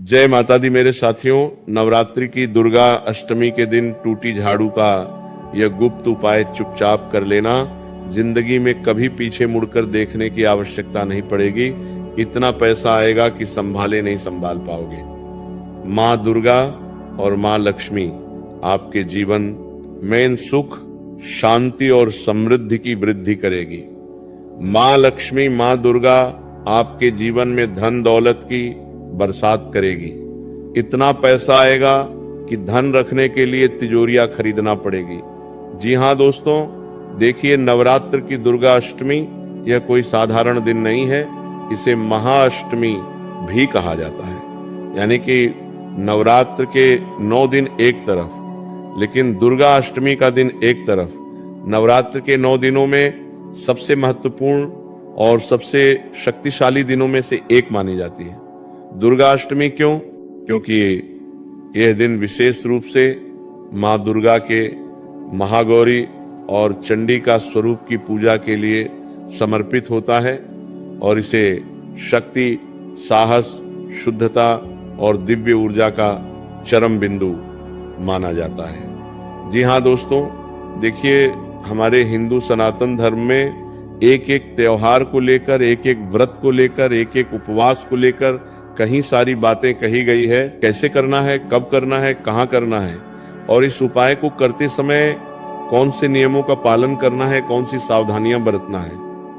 जय माता दी मेरे साथियों। नवरात्रि की दुर्गा अष्टमी के दिन टूटी झाड़ू का यह गुप्त उपाय चुपचाप कर लेना। जिंदगी में कभी पीछे मुड़कर देखने की आवश्यकता नहीं पड़ेगी। इतना पैसा आएगा कि संभाले नहीं संभाल पाओगे। माँ दुर्गा और माँ लक्ष्मी आपके जीवन में सुख, शांति और समृद्धि की वृद्धि करेगी। माँ लक्ष्मी, माँ दुर्गा आपके जीवन में धन दौलत की बरसात करेगी। इतना पैसा आएगा कि धन रखने के लिए तिजोरियां खरीदना पड़ेगी। जी हाँ दोस्तों, देखिए नवरात्र की दुर्गा अष्टमी यह कोई साधारण दिन नहीं है। इसे महाअष्टमी भी कहा जाता है। यानी कि नवरात्र के 9 दिन एक तरफ, लेकिन दुर्गा अष्टमी का दिन एक तरफ। नवरात्र के 9 दिनों में सबसे महत्वपूर्ण और सबसे शक्तिशाली दिनों में से एक मानी जाती है दुर्गा अष्टमी। क्यों? क्योंकि यह दिन विशेष रूप से माँ दुर्गा के महागौरी और चंडी का स्वरूप की पूजा के लिए समर्पित होता है और इसे शक्ति, साहस, शुद्धता और दिव्य ऊर्जा का चरम बिंदु माना जाता है। जी हाँ दोस्तों, देखिए हमारे हिंदू सनातन धर्म में एक एक त्योहार को लेकर, एक एक व्रत को लेकर, एक एक उपवास को लेकर कहीं सारी बातें कही गई है। कैसे करना है, कब करना है, कहाँ करना है और इस उपाय को करते समय कौन से नियमों का पालन करना है, कौन सी सावधानियां बरतना है,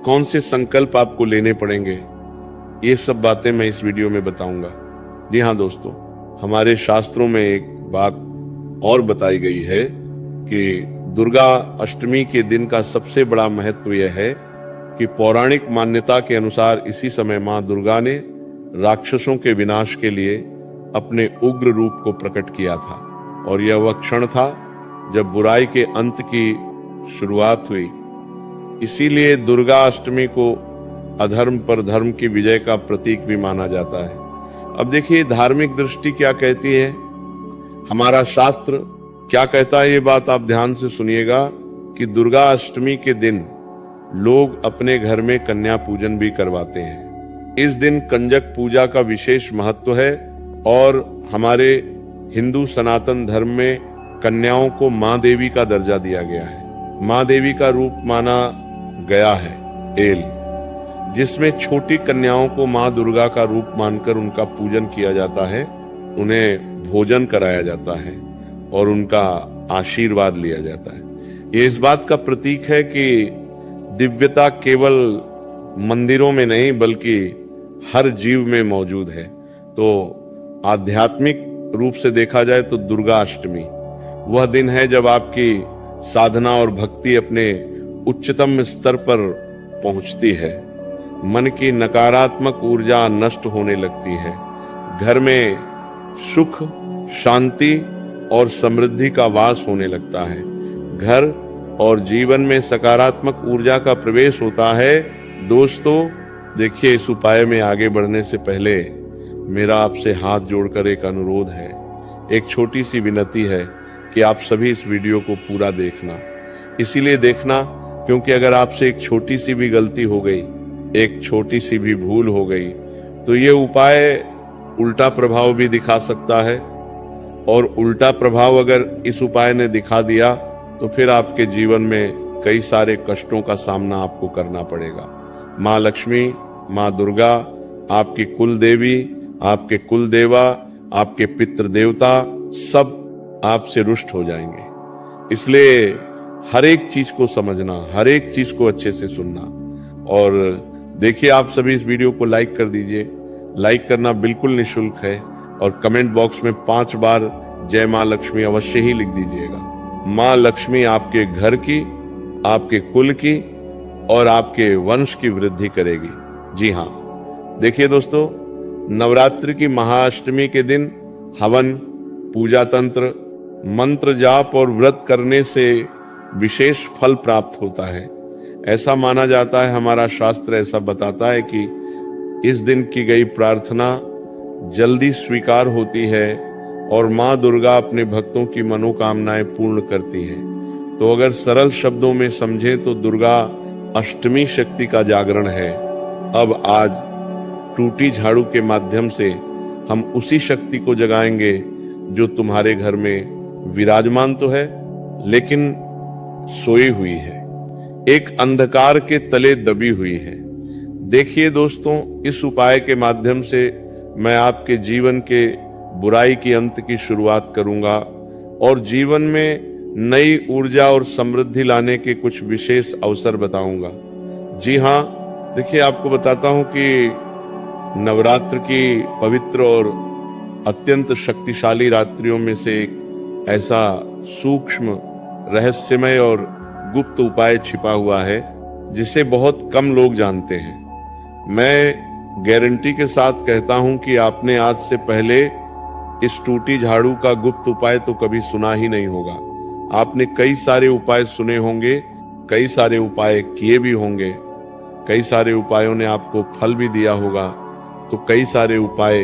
कौन से संकल्प आपको लेने पड़ेंगे, ये सब बातें मैं इस वीडियो में बताऊंगा। जी हाँ दोस्तों, हमारे शास्त्रों में एक बात और बताई गई है कि दुर्गा अष्टमी के दिन का सबसे बड़ा महत्व यह है कि पौराणिक मान्यता के अनुसार इसी समय माँ दुर्गा ने राक्षसों के विनाश के लिए अपने उग्र रूप को प्रकट किया था और यह वह क्षण था जब बुराई के अंत की शुरुआत हुई। इसीलिए दुर्गा अष्टमी को अधर्म पर धर्म की विजय का प्रतीक भी माना जाता है। अब देखिए धार्मिक दृष्टि क्या कहती है, हमारा शास्त्र क्या कहता है, ये बात आप ध्यान से सुनिएगा कि दुर्गा अष्टमी के दिन लोग अपने घर में कन्या पूजन भी करवाते हैं। इस दिन कंजक पूजा का विशेष महत्व है और हमारे हिंदू सनातन धर्म में कन्याओं को माँ देवी का दर्जा दिया गया है। माँ देवी का रूप माना गया है एल, जिसमें छोटी कन्याओं को माँ दुर्गा का रूप मानकर उनका पूजन किया जाता है, उन्हें भोजन कराया जाता है और उनका आशीर्वाद लिया जाता है। ये इस बात का प्रतीक है कि दिव्यता केवल मंदिरों में नहीं बल्कि हर जीव में मौजूद है। तो आध्यात्मिक रूप से देखा जाए तो दुर्गा अष्टमी वह दिन है जब आपकी साधना और भक्ति अपने उच्चतम स्तर पर पहुंचती है। मन की नकारात्मक ऊर्जा नष्ट होने लगती है। घर में सुख, शांति और समृद्धि का वास होने लगता है। घर और जीवन में सकारात्मक ऊर्जा का प्रवेश होता है। दोस्तों देखिए, इस उपाय में आगे बढ़ने से पहले मेरा आपसे हाथ जोड़कर एक अनुरोध है, एक छोटी सी विनती है कि आप सभी इस वीडियो को पूरा देखना। इसीलिए देखना क्योंकि अगर आपसे एक छोटी सी भी गलती हो गई, एक छोटी सी भी भूल हो गई, तो ये उपाय उल्टा प्रभाव भी दिखा सकता है और उल्टा प्रभाव अगर इस उपाय ने दिखा दिया तो फिर आपके जीवन में कई सारे कष्टों का सामना आपको करना पड़ेगा। माँ लक्ष्मी, माँ दुर्गा आपकी कुल देवी, आपके कुल देवा, आपके पितृ देवता सब आपसे रुष्ट हो जाएंगे। इसलिए हर एक चीज को समझना, हर एक चीज को अच्छे से सुनना। और देखिए आप सभी इस वीडियो को लाइक कर दीजिए। लाइक करना बिल्कुल निःशुल्क है और कमेंट बॉक्स में 5 बार जय माँ लक्ष्मी अवश्य ही लिख दीजिएगा। माँ लक्ष्मी आपके घर की, आपके कुल की और आपके वंश की वृद्धि करेगी। जी हाँ, देखिए दोस्तों, नवरात्रि की महाअष्टमी के दिन हवन, पूजा तंत्र, मंत्र जाप और व्रत करने से विशेष फल प्राप्त होता है। ऐसा माना जाता है, हमारा शास्त्र ऐसा बताता है कि इस दिन की गई प्रार्थना जल्दी स्वीकार होती है और माँ दुर्गा अपने भक्तों की मनोकामनाएं पूर्ण करती हैं। तो अगर सरल शब्दों में समझें तो दुर्गा अष्टमी शक्ति का जागरण है। अब आज टूटी झाड़ू के माध्यम से हम उसी शक्ति को जगाएंगे जो तुम्हारे घर में विराजमान तो है लेकिन सोई हुई है, एक अंधकार के तले दबी हुई है। देखिए दोस्तों, इस उपाय के माध्यम से मैं आपके जीवन के बुराई की अंत की शुरुआत करूंगा और जीवन में नई ऊर्जा और समृद्धि लाने के कुछ विशेष अवसर बताऊंगा। जी हाँ, देखिए आपको बताता हूं कि नवरात्र की पवित्र और अत्यंत शक्तिशाली रात्रियों में से एक ऐसा सूक्ष्म, रहस्यमय और गुप्त उपाय छिपा हुआ है जिसे बहुत कम लोग जानते हैं। मैं गारंटी के साथ कहता हूं कि आपने आज से पहले इस टूटी झाड़ू का गुप्त उपाय तो कभी सुना ही नहीं होगा। आपने कई सारे उपाय सुने होंगे, कई सारे उपाय किए भी होंगे, कई सारे उपायों ने आपको फल भी दिया होगा, तो कई सारे उपाय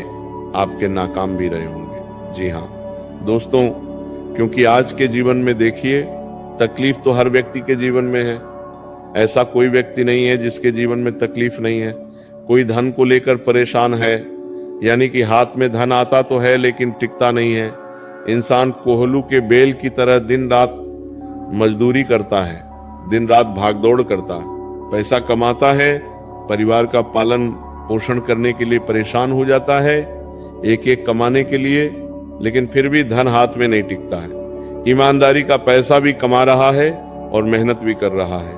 आपके नाकाम भी रहे होंगे। जी हाँ दोस्तों, क्योंकि आज के जीवन में देखिए, तकलीफ तो हर व्यक्ति के जीवन में है। ऐसा कोई व्यक्ति नहीं है जिसके जीवन में तकलीफ नहीं है। कोई धन को लेकर परेशान है, यानी कि हाथ में धन आता तो है लेकिन टिकता नहीं है। इंसान कोहलू के बेल की तरह दिन रात मजदूरी करता है, दिन रात भागदौड़ करता है, पैसा कमाता है, परिवार का पालन पोषण करने के लिए परेशान हो जाता है, एक एक कमाने के लिए, लेकिन फिर भी धन हाथ में नहीं टिकता है। ईमानदारी का पैसा भी कमा रहा है और मेहनत भी कर रहा है,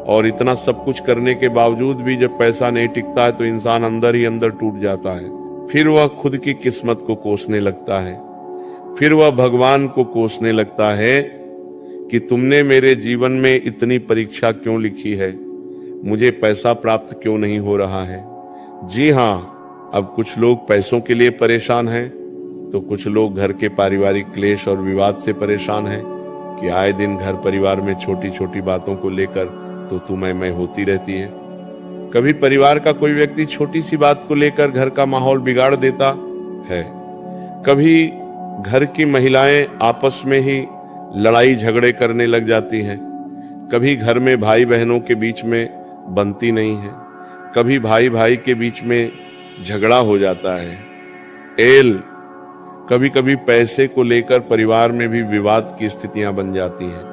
और इतना सब कुछ करने के बावजूद भी जब पैसा नहीं टिकता है तो इंसान अंदर ही अंदर टूट जाता है। फिर वह खुद की किस्मत को कोसने लगता है, फिर वह भगवान को कोसने लगता है कि तुमने मेरे जीवन में इतनी परीक्षा क्यों लिखी है, मुझे पैसा प्राप्त क्यों नहीं हो रहा है। जी हाँ, अब कुछ लोग पैसों के लिए परेशान हैं, तो कुछ लोग घर के पारिवारिक क्लेश और विवाद से परेशान हैं कि आए दिन घर परिवार में छोटी छोटी बातों को लेकर तो तू मैं होती रहती है। कभी परिवार का कोई व्यक्ति छोटी सी बात को लेकर घर का माहौल बिगाड़ देता है, कभी घर की महिलाएं आपस में ही लड़ाई झगड़े करने लग जाती हैं, कभी घर में भाई बहनों के बीच में बनती नहीं है, कभी भाई भाई के बीच में झगड़ा हो जाता है। कभी कभी पैसे को लेकर परिवार में भी विवाद की स्थितियां बन जाती हैं,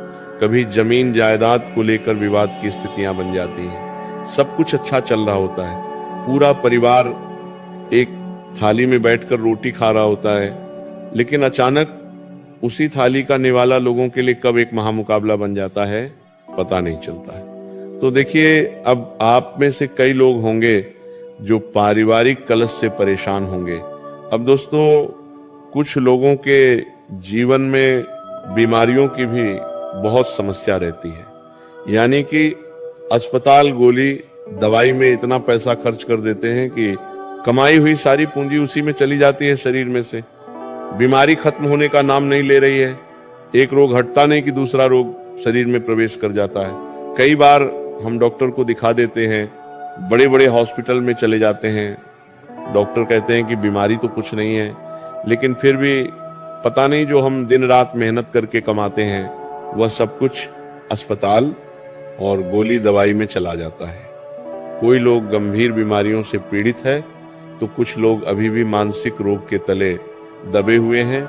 कभी जमीन जायदाद को लेकर विवाद की स्थितियां बन जाती हैं। सब कुछ अच्छा चल रहा होता है, पूरा परिवार एक थाली में बैठकर रोटी खा रहा होता है, लेकिन अचानक उसी थाली का निवाला लोगों के लिए कब एक महामुकाबला बन जाता है पता नहीं चलता है। तो देखिए, अब आप में से कई लोग होंगे जो पारिवारिक कलह से परेशान होंगे। अब दोस्तों, कुछ लोगों के जीवन में बीमारियों की भी बहुत समस्या रहती है, यानी कि अस्पताल, गोली, दवाई में इतना पैसा खर्च कर देते हैं कि कमाई हुई सारी पूंजी उसी में चली जाती है शरीर में से। बीमारी खत्म होने का नाम नहीं ले रही है, एक रोग हटता नहीं कि दूसरा रोग शरीर में प्रवेश कर जाता है। कई बार हम डॉक्टर को दिखा देते हैं, बड़े बड़े हॉस्पिटल में चले जाते हैं, डॉक्टर कहते हैं कि बीमारी तो कुछ नहीं है, लेकिन फिर भी पता नहीं जो हम दिन रात मेहनत करके कमाते हैं वह सब कुछ अस्पताल और गोली दवाई में चला जाता है। कोई लोग गंभीर बीमारियों से पीड़ित है, तो कुछ लोग अभी भी मानसिक रोग के तले दबे हुए हैं,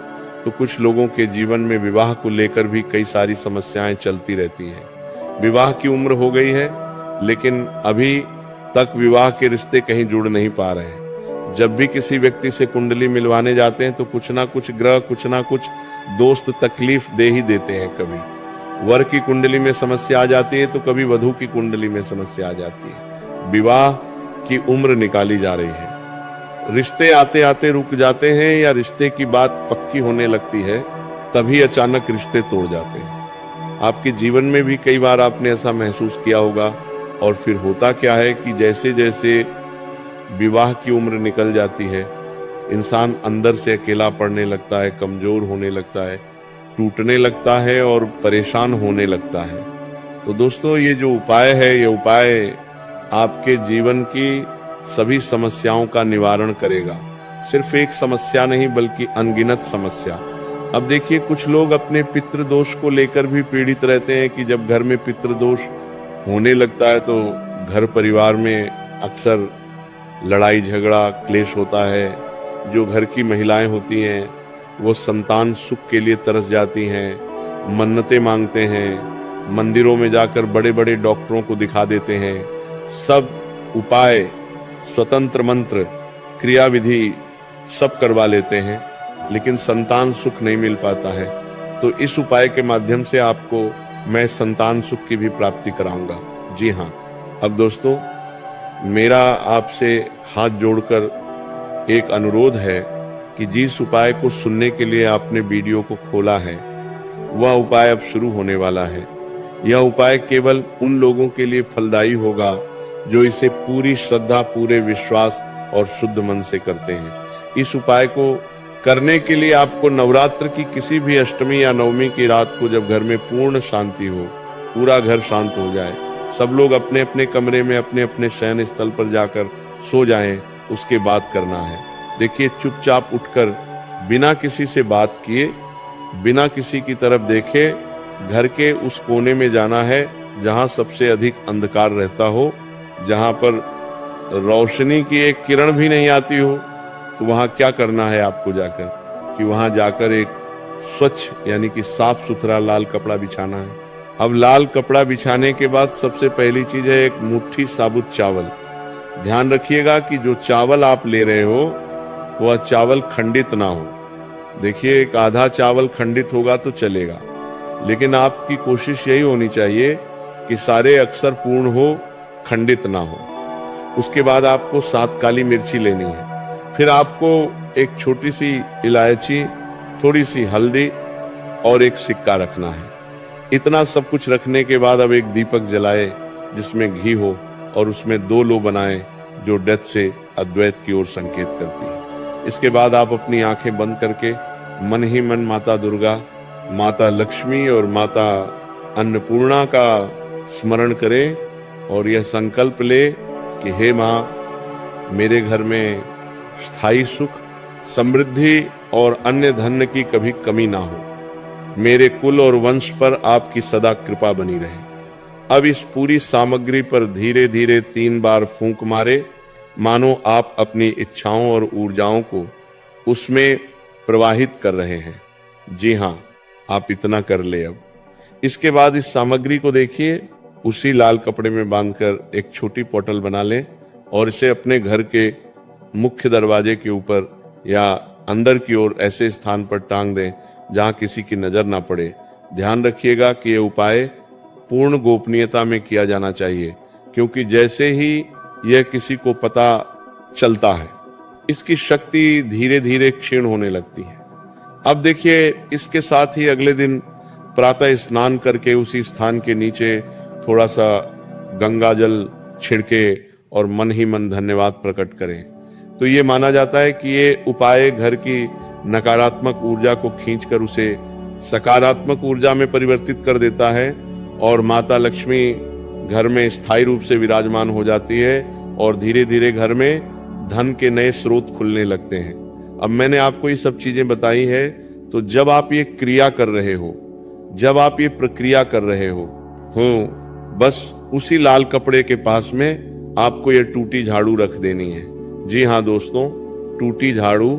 तो कुछ लोगों के जीवन में विवाह को लेकर भी कई सारी समस्याएं चलती रहती हैं। विवाह की उम्र हो गई है, लेकिन अभी तक विवाह के रिश्ते कहीं जुड़ नहीं पा रहे हैं। जब भी किसी व्यक्ति से कुंडली मिलवाने जाते हैं तो कुछ ना कुछ ग्रह, कुछ ना कुछ दोस्त तकलीफ दे ही देते हैं। कभी वर की कुंडली में समस्या आ जाती है, तो कभी वधू की कुंडली में समस्या आ जाती है। विवाह की उम्र निकाली जा रही है, रिश्ते आते आते रुक जाते हैं, या रिश्ते की बात पक्की होने लगती है तभी अचानक रिश्ते तोड़ जाते हैं। आपके जीवन में भी कई बार आपने ऐसा महसूस किया होगा। और फिर होता क्या है कि जैसे जैसे विवाह की उम्र निकल जाती है, इंसान अंदर से अकेला पड़ने लगता है, कमजोर होने लगता है, टूटने लगता है और परेशान होने लगता है। तो दोस्तों, ये जो उपाय है, ये उपाय आपके जीवन की सभी समस्याओं का निवारण करेगा। सिर्फ एक समस्या नहीं, बल्कि अनगिनत समस्या। अब देखिए, कुछ लोग अपने पितृदोष को लेकर भी पीड़ित रहते हैं कि जब घर में पितृदोष होने लगता है तो घर परिवार में अक्सर लड़ाई झगड़ा, क्लेश होता है, जो घर की महिलाएं होती हैं वो संतान सुख के लिए तरस जाती हैं, मन्नतें मांगते हैं, मंदिरों में जाकर बड़े बड़े डॉक्टरों को दिखा देते हैं, सब उपाय, स्वतंत्र मंत्र, क्रिया विधि सब करवा लेते हैं, लेकिन संतान सुख नहीं मिल पाता है। तो इस उपाय के माध्यम से आपको मैं संतान सुख की भी प्राप्ति कराऊंगा। जी हाँ। अब दोस्तों, मेरा आपसे हाथ जोड़कर एक अनुरोध है कि जिस उपाय को सुनने के लिए आपने वीडियो को खोला है वह उपाय अब शुरू होने वाला है। यह उपाय केवल उन लोगों के लिए फलदायी होगा जो इसे पूरी श्रद्धा, पूरे विश्वास और शुद्ध मन से करते हैं। इस उपाय को करने के लिए आपको नवरात्र की किसी भी अष्टमी या नवमी की रात को, जब घर में पूर्ण शांति हो, पूरा घर शांत हो जाए, सब लोग अपने अपने कमरे में अपने अपने शयन स्थल पर जाकर सो जाएं, उसके बाद करना है। देखिए, चुपचाप उठकर बिना किसी से बात किए, बिना किसी की तरफ देखे घर के उस कोने में जाना है जहां सबसे अधिक अंधकार रहता हो, जहां पर रोशनी की एक किरण भी नहीं आती हो। तो वहां क्या करना है आपको जाकर कि वहां जाकर एक स्वच्छ यानी कि साफ सुथरा लाल कपड़ा बिछाना है। अब लाल कपड़ा बिछाने के बाद सबसे पहली चीज है एक मुट्ठी साबुत चावल। ध्यान रखिएगा कि जो चावल आप ले रहे हो वह चावल खंडित ना हो। देखिए, एक आधा चावल खंडित होगा तो चलेगा, लेकिन आपकी कोशिश यही होनी चाहिए कि सारे अक्षर पूर्ण हो, खंडित ना हो। उसके बाद आपको 7 काली मिर्ची लेनी है। फिर आपको एक छोटी सी इलायची, थोड़ी सी हल्दी और एक सिक्का रखना है। इतना सब कुछ रखने के बाद अब एक दीपक जलाए जिसमें घी हो और उसमें 2 लो बनाए जो डेथ से अद्वैत की ओर संकेत करती है। इसके बाद आप अपनी आंखें बंद करके मन ही मन माता दुर्गा, माता लक्ष्मी और माता अन्नपूर्णा का स्मरण करें और यह संकल्प ले कि हे माँ, मेरे घर में स्थायी सुख, समृद्धि और अन्य धन की कभी कमी ना हो। मेरे कुल और वंश पर आपकी सदा कृपा बनी रहे। अब इस पूरी सामग्री पर धीरे धीरे 3 बार फूंक मारे, मानो आप अपनी इच्छाओं और ऊर्जाओं को उसमें प्रवाहित कर रहे हैं। जी हाँ, आप इतना कर ले। अब इसके बाद इस सामग्री को देखिए, उसी लाल कपड़े में बांधकर एक छोटी बोतल बना लें और इसे अपने घर के मुख्य दरवाजे के ऊपर या अंदर की ओर ऐसे स्थान पर टांग दें जहां किसी की नजर ना पड़े। ध्यान रखिएगा कि यह उपाय पूर्ण गोपनीयता में किया जाना चाहिए, क्योंकि जैसे ही यह किसी को पता चलता है, इसकी शक्ति धीरे धीरे क्षीण होने लगती है। अब देखिए, इसके साथ ही अगले दिन प्रातः स्नान करके उसी स्थान के नीचे थोड़ा सा गंगा जल छिड़के और मन ही मन धन्यवाद प्रकट करें। तो ये माना जाता है कि ये उपाय घर की नकारात्मक ऊर्जा को खींचकर उसे सकारात्मक ऊर्जा में परिवर्तित कर देता है और माता लक्ष्मी घर में स्थायी रूप से विराजमान हो जाती है और धीरे धीरे घर में धन के नए स्रोत खुलने लगते हैं। अब मैंने आपको ये सब चीजें बताई है, तो जब आप ये क्रिया कर रहे हो, जब आप ये प्रक्रिया कर रहे हो, बस उसी लाल कपड़े के पास में आपको ये टूटी झाड़ू रख देनी है। जी हाँ दोस्तों, टूटी झाड़ू,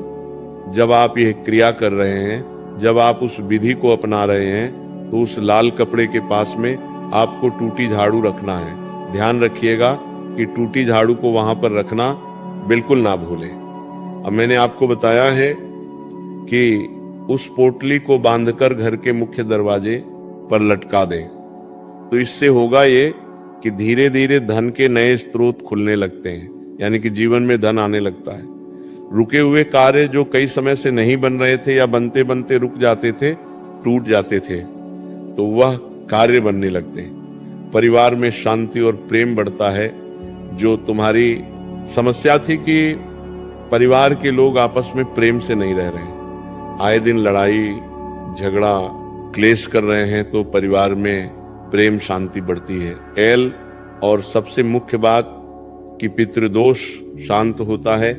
जब आप ये क्रिया कर रहे हैं, जब आप उस विधि को अपना रहे हैं, तो उस लाल कपड़े के पास में आपको टूटी झाड़ू रखना है। ध्यान रखिएगा कि टूटी झाड़ू को वहां पर रखना बिल्कुल ना भूलें। अब मैंने आपको बताया है कि उस पोटली को बांधकर घर के मुख्य दरवाजे पर लटका दें। तो इससे होगा ये कि धीरे धीरे धन के नए स्रोत खुलने लगते हैं, यानी कि जीवन में धन आने लगता है। रुके हुए कार्य जो कई समय से नहीं बन रहे थे या बनते बनते रुक जाते थे, टूट जाते थे, तो वह कार्य बनने लगते हैं। परिवार में शांति और प्रेम बढ़ता है। जो तुम्हारी समस्या थी कि परिवार के लोग आपस में प्रेम से नहीं रह रहे, आए दिन लड़ाई झगड़ा क्लेश कर रहे हैं, तो परिवार में प्रेम शांति बढ़ती है। और सबसे मुख्य बात कि पितृदोष शांत होता है,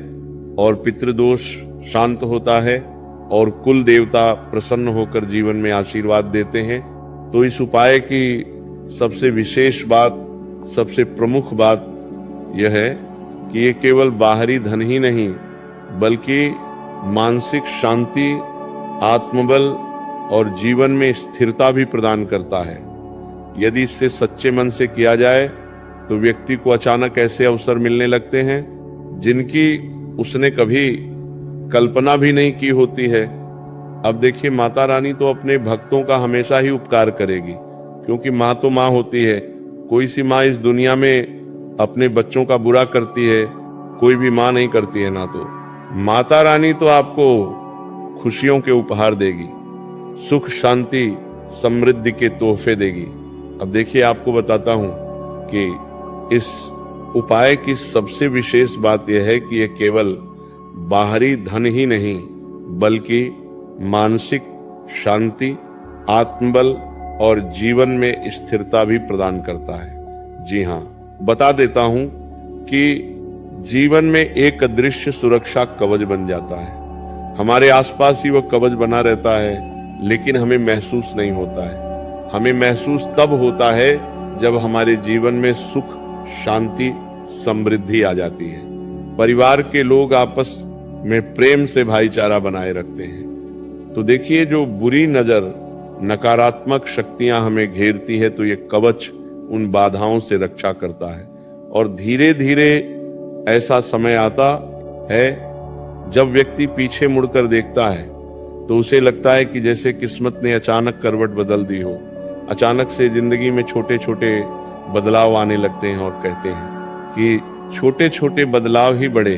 और पितृदोष शांत होता है और कुल देवता प्रसन्न होकर जीवन में आशीर्वाद देते हैं। तो इस उपाय की सबसे विशेष बात, सबसे प्रमुख बात यह है कि ये केवल बाहरी धन ही नहीं, बल्कि मानसिक शांति, आत्मबल और जीवन में स्थिरता भी प्रदान करता है। यदि इससे सच्चे मन से किया जाए तो व्यक्ति को अचानक ऐसे अवसर मिलने लगते हैं जिनकी उसने कभी कल्पना भी नहीं की होती है। अब देखिए, माता रानी तो अपने भक्तों का हमेशा ही उपकार करेगी, क्योंकि माँ तो माँ होती है। कोई सी माँ इस दुनिया में अपने बच्चों का बुरा करती है? कोई भी माँ नहीं करती है ना। तो माता रानी तो आपको खुशियों के उपहार देगी, सुख शांति समृद्धि के तोहफे देगी। अब देखिए, आपको बताता हूं कि इस उपाय की सबसे विशेष बात यह है कि यह केवल बाहरी धन ही नहीं बल्कि मानसिक शांति, आत्मबल और जीवन में स्थिरता भी प्रदान करता है। जी हाँ, बता देता हूं कि जीवन में एक अदृश्य सुरक्षा कवच बन जाता है। हमारे आसपास ही वह कवच बना रहता है, लेकिन हमें महसूस नहीं होता है। हमें महसूस तब होता है जब हमारे जीवन में सुख, शांति, समृद्धि आ जाती है। परिवार के लोग आपस में प्रेम से भाईचारा बनाए रखते हैं। तो देखिए, जो बुरी नजर, नकारात्मक शक्तियां हमें घेरती है, तो ये कवच उन बाधाओं से रक्षा करता है। और धीरे धीरे ऐसा समय आता है जब व्यक्ति पीछे मुड़कर देखता है तो उसे लगता है कि जैसे किस्मत ने अचानक करवट बदल दी हो। अचानक से जिंदगी में छोटे छोटे बदलाव आने लगते हैं और कहते हैं कि छोटे छोटे बदलाव ही बड़े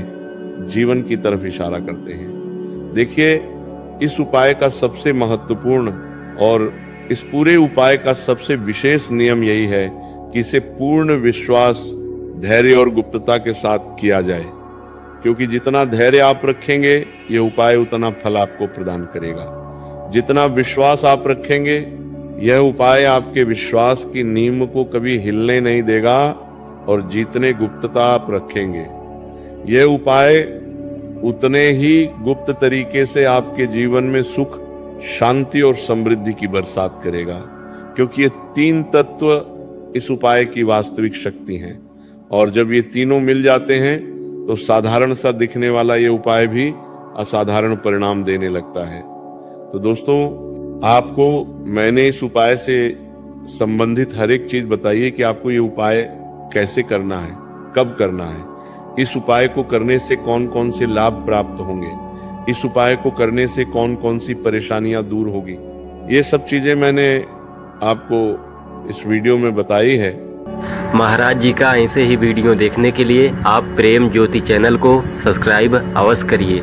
जीवन की तरफ इशारा करते हैं। देखिए, इस उपाय का सबसे महत्वपूर्ण और इस पूरे उपाय का सबसे विशेष नियम यही है कि इसे पूर्ण विश्वास, धैर्य और गुप्तता के साथ किया जाए, क्योंकि जितना धैर्य आप रखेंगे यह उपाय उतना फल आपको प्रदान करेगा। जितना विश्वास आप रखेंगे यह उपाय आपके विश्वास की नींव को कभी हिलने नहीं देगा। और जितने गुप्तता आप रखेंगे यह उपाय उतने ही गुप्त तरीके से आपके जीवन में सुख, शांति और समृद्धि की बरसात करेगा, क्योंकि ये तीन तत्व इस उपाय की वास्तविक शक्ति हैं। और जब ये तीनों मिल जाते हैं तो साधारण सा दिखने वाला ये उपाय भी असाधारण परिणाम देने लगता है। तो दोस्तों, आपको मैंने इस उपाय से संबंधित हर एक चीज बताई है कि आपको ये उपाय कैसे करना है, कब करना है, इस उपाय को करने से कौन कौन से लाभ प्राप्त होंगे, इस उपाय को करने से कौन कौन सी परेशानियां दूर होगी। ये सब चीजें मैंने आपको इस वीडियो में बताई है। महाराज जी का ऐसे ही वीडियो देखने के लिए आप प्रेम ज्योति चैनल को सब्सक्राइब अवश्य करिए।